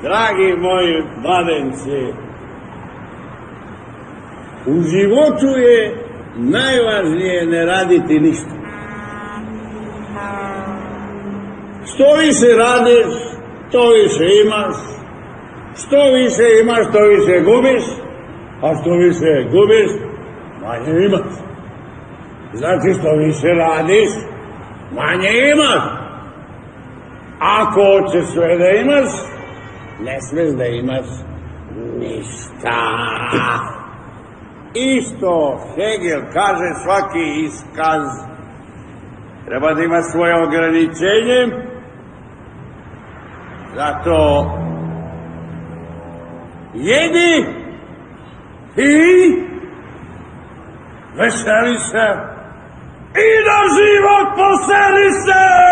Dragi moji mladenci, u životu je najvažnije ne raditi ništa. Što više radiš, to više imaš. Što više imaš, to više gubiš. A što više gubiš, manje imaš. Znači, što više radiš, manje imaš. Ako hoćeš sve da imaš, ne smiješ da imaš ništa. Isto Hegel kaže, svaki iskaz treba da ima svoje ograničenje. Zato jedi i veseli se i na život poseli se!